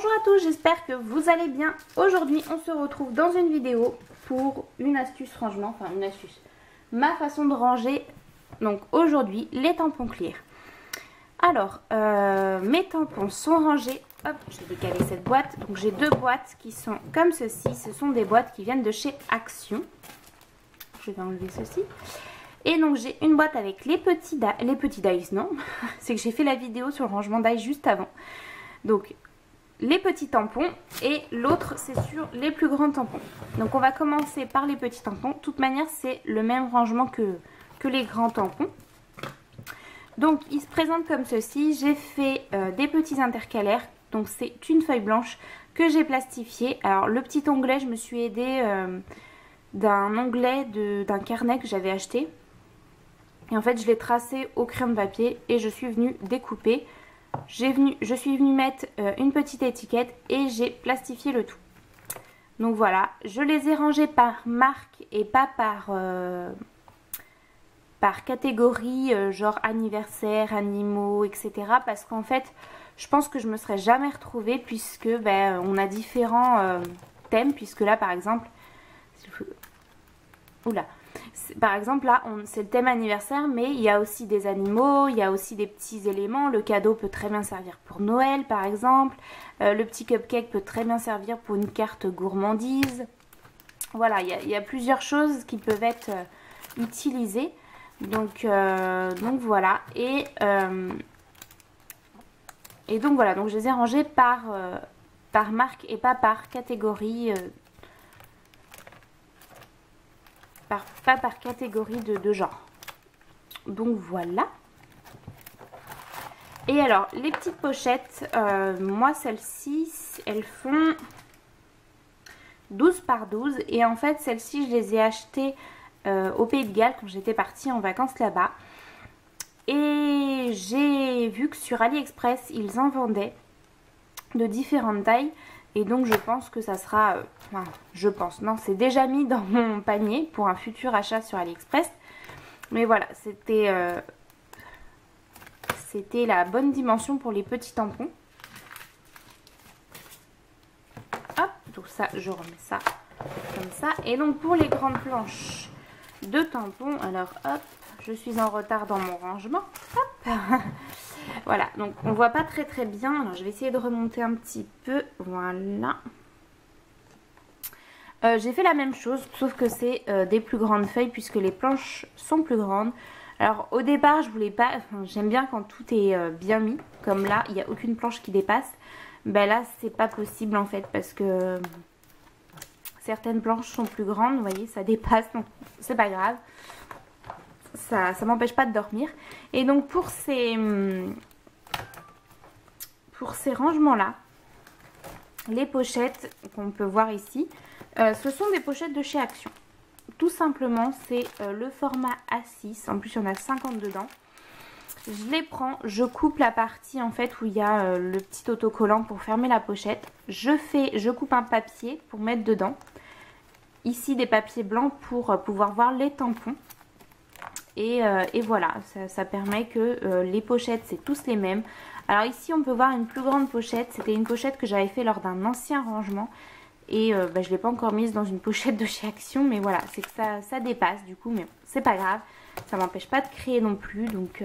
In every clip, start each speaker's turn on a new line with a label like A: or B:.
A: Bonjour à tous, j'espère que vous allez bien. Aujourd'hui on se retrouve dans une vidéo pour une astuce rangement, enfin une astuce, ma façon de ranger. Donc aujourd'hui les tampons clear. Alors mes tampons sont rangés, hop j'ai décalé cette boîte. Donc j'ai deux boîtes qui sont comme ceci, ce sont des boîtes qui viennent de chez Action. Je vais enlever ceci. Et donc j'ai une boîte avec les petits dice, non, c'est que j'ai fait la vidéo sur le rangement d'ail juste avant. Donc les petits tampons et l'autre c'est sur les plus grands tampons. Donc on va commencer par les petits tampons. De toute manière c'est le même rangement que les grands tampons. Donc il se présente comme ceci. J'ai fait des petits intercalaires. Donc c'est une feuille blanche que j'ai plastifiée. Alors le petit onglet, je me suis aidée d'un onglet d'un carnet que j'avais acheté. Et en fait je l'ai tracé au crayon de papier et je suis venue découper. Je suis venue mettre une petite étiquette et j'ai plastifié le tout. Donc voilà, je les ai rangés par marque et pas par catégorie, genre anniversaire, animaux, etc. Parce qu'en fait, je pense que je me serais jamais retrouvée puisque on a différents thèmes. Puisque là, par exemple, oula. Par exemple là c'est le thème anniversaire, mais il y a aussi des animaux, il y a aussi des petits éléments. Le cadeau peut très bien servir pour Noël par exemple, le petit cupcake peut très bien servir pour une carte gourmandise. Voilà, il y a plusieurs choses qui peuvent être utilisées. Donc voilà, et donc voilà, donc je les ai rangés par marque et pas par catégorie. Pas par catégorie de genre. Donc voilà. Et alors les petites pochettes, moi celles-ci elles font 12 par 12 et en fait celles-ci je les ai achetées au Pays de Galles quand j'étais partie en vacances là-bas. Et j'ai vu que sur AliExpress ils en vendaient de différentes tailles. Et donc je pense que ça sera, non c'est déjà mis dans mon panier pour un futur achat sur AliExpress. Mais voilà, c'était la bonne dimension pour les petits tampons. Hop, tout ça, je remets ça comme ça. Et donc pour les grandes planches de tampons, alors hop, je suis en retard dans mon rangement. Hop. Voilà, donc on voit pas très bien. Alors je vais essayer de remonter un petit peu. Voilà. J'ai fait la même chose, sauf que c'est des plus grandes feuilles puisque les planches sont plus grandes. Alors au départ, je voulais pas. J'aime bien quand tout est bien mis. Comme là, il n'y a aucune planche qui dépasse. Ben là, c'est pas possible en fait parce que certaines planches sont plus grandes. Vous voyez, ça dépasse, donc c'est pas grave. Ça m'empêche pas de dormir. Et donc pour ces rangements là, les pochettes qu'on peut voir ici, ce sont des pochettes de chez Action. Tout simplement c'est le format A6. En plus il y en a 50 dedans. Je les prends, je coupe la partie en fait où il y a le petit autocollant pour fermer la pochette. Je coupe un papier pour mettre dedans. Ici des papiers blancs pour pouvoir voir les tampons. Et voilà, ça permet que les pochettes, c'est tous les mêmes. Alors ici, on peut voir une plus grande pochette. C'était une pochette que j'avais fait lors d'un ancien rangement. Et je ne l'ai pas encore mise dans une pochette de chez Action. Mais voilà, c'est que ça dépasse du coup. Mais c'est pas grave, ça m'empêche pas de créer non plus. Donc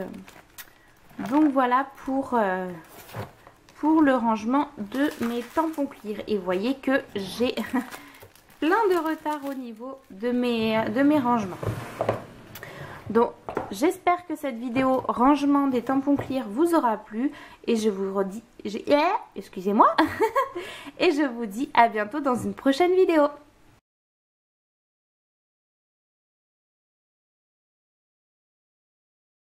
A: voilà pour le rangement de mes tampons clear. Et vous voyez que j'ai plein de retard au niveau de mes rangements. Donc j'espère que cette vidéo rangement des tampons clear vous aura plu et je vous redis, excusez-moi, et je vous dis à bientôt dans une prochaine vidéo.